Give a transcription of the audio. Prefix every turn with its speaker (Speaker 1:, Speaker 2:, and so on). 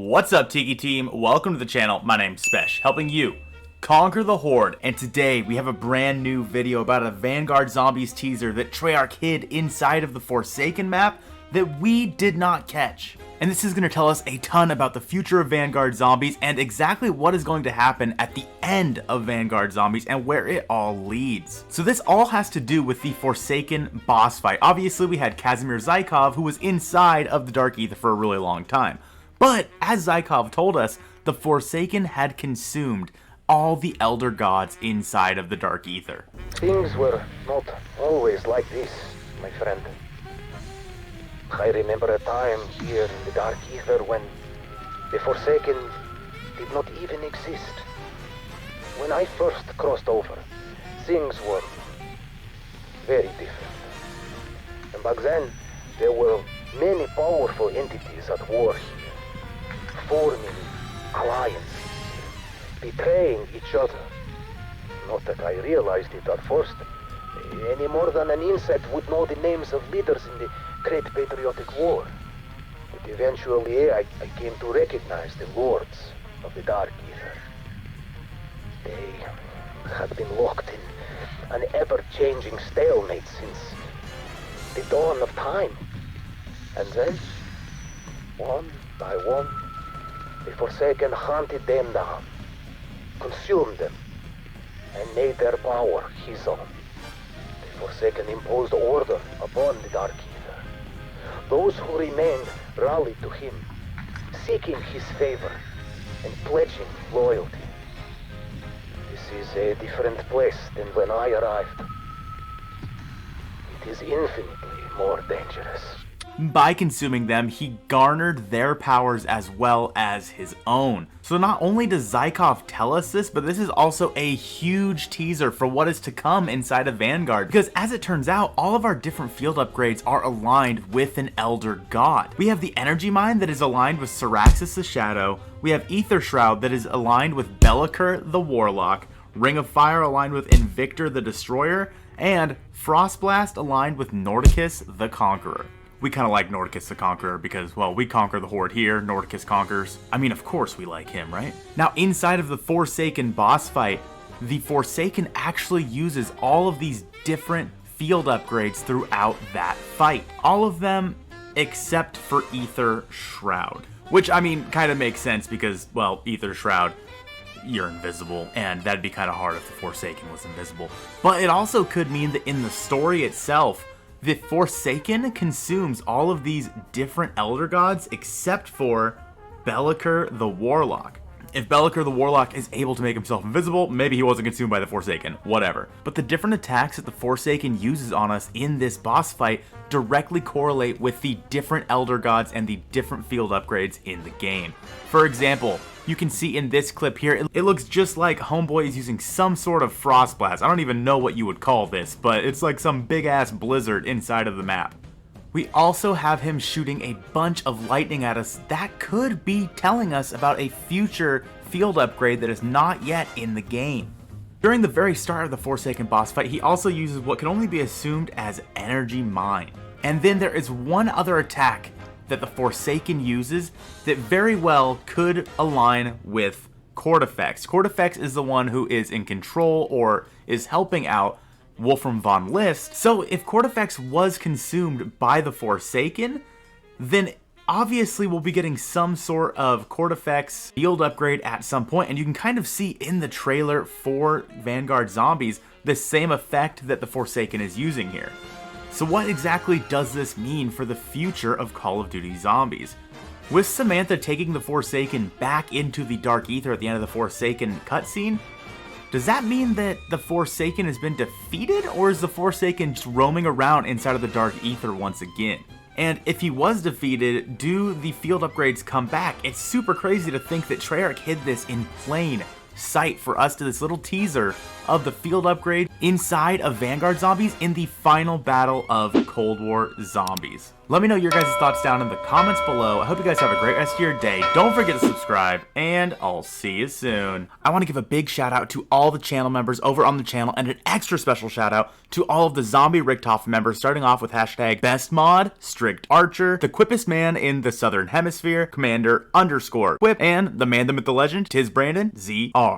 Speaker 1: What's up, Tiki Team? Welcome to the channel. My name's Spesh, helping you conquer the Horde. And today we have a brand new video about a Vanguard Zombies teaser that Treyarch hid inside of the Forsaken map that we did not catch. And this is going to tell us a ton about the future of Vanguard Zombies and exactly what is going to happen at the end of Vanguard Zombies and where it all leads. So this all has to do with the Forsaken boss fight. Obviously we had Casimir Zykov, who was inside of the Dark Aether for a really long time. But as Zykov told us, the Forsaken had consumed all the Elder Gods inside of the Dark Aether.
Speaker 2: Things were not always like this, my friend. I remember a time here in the Dark Aether when the Forsaken did not even exist. When I first crossed over, things were very different. And back then, there were many powerful entities at war here, forming alliances, betraying each other. Not that I realized it at first, any more than an insect would know the names of leaders in the Great Patriotic War. But eventually I came to recognize the lords of the Dark Aether. They had been locked in an ever-changing stalemate since the dawn of time. And then, one by one, the Forsaken hunted them down, consumed them, and made their power his own. The Forsaken imposed order upon the Dark Aether. Those who remained rallied to him, seeking his favor and pledging loyalty. This is a different place than when I arrived. It is infinitely more dangerous.
Speaker 1: By consuming them, he garnered their powers as well as his own. So not only does Zykov tell us this, but this is also a huge teaser for what is to come inside of Vanguard. Because as it turns out, all of our different field upgrades are aligned with an Elder God. We have the Energy Mine that is aligned with Syraxis the Shadow. We have Aether Shroud that is aligned with Belliker the Warlock. Ring of Fire aligned with Invictor the Destroyer. And Frostblast aligned with Nordicus the Conqueror. We kind of like Nordicus the Conqueror because, well, we conquer the Horde here, Nordicus conquers. I mean, of course we like him, right? Now, inside of the Forsaken boss fight, the Forsaken actually uses all of these different field upgrades throughout that fight. All of them except for Aether Shroud. Which, I mean, kind of makes sense because, well, Aether Shroud, you're invisible, and that'd be kind of hard if the Forsaken was invisible. But it also could mean that in the story itself, the Forsaken consumes all of these different Elder Gods except for Belliker the Warlock. If Belliker the Warlock is able to make himself invisible, maybe he wasn't consumed by the Forsaken, whatever. But the different attacks that the Forsaken uses on us in this boss fight directly correlate with the different Elder Gods and the different field upgrades in the game. For example, you can see in this clip here, it looks just like Homeboy is using some sort of Frost Blast. I don't even know what you would call this, but it's like some big ass blizzard inside of the map. We also have him shooting a bunch of lightning at us that could be telling us about a future field upgrade that is not yet in the game. During the very start of the Forsaken boss fight, he also uses what can only be assumed as Energy Mine. And then there is one other attack that the Forsaken uses that very well could align with Cortifex. Cortifex is the one who is in control or is helping out Wolfram von List. So if Cortifex was consumed by the Forsaken, then obviously we'll be getting some sort of Cortifex field upgrade at some point, and you can kind of see in the trailer for Vanguard Zombies the same effect that the Forsaken is using here. So what exactly does this mean for the future of Call of Duty Zombies? With Samantha taking the Forsaken back into the Dark Aether at the end of the Forsaken cutscene, does that mean that the Forsaken has been defeated, or is the Forsaken just roaming around inside of the Dark Aether once again? And if he was defeated, do the field upgrades come back? It's super crazy to think that Treyarch hid this in plain sight for us to this little teaser of the field upgrade inside of Vanguard Zombies in the final battle of Cold War Zombies. Let me know your guys' thoughts down in the comments below. I hope you guys have a great rest of your day. Don't forget to subscribe, and I'll see you soon. I want to give a big shout out to all the channel members over on the channel, and an extra special shout out to all of the Zombie Richtofen members, starting off with hashtag BestMod, Strict Archer, the quippest man in the Southern Hemisphere, Commander_Quip, and the man, the myth, the legend, Tis Brandon, ZR.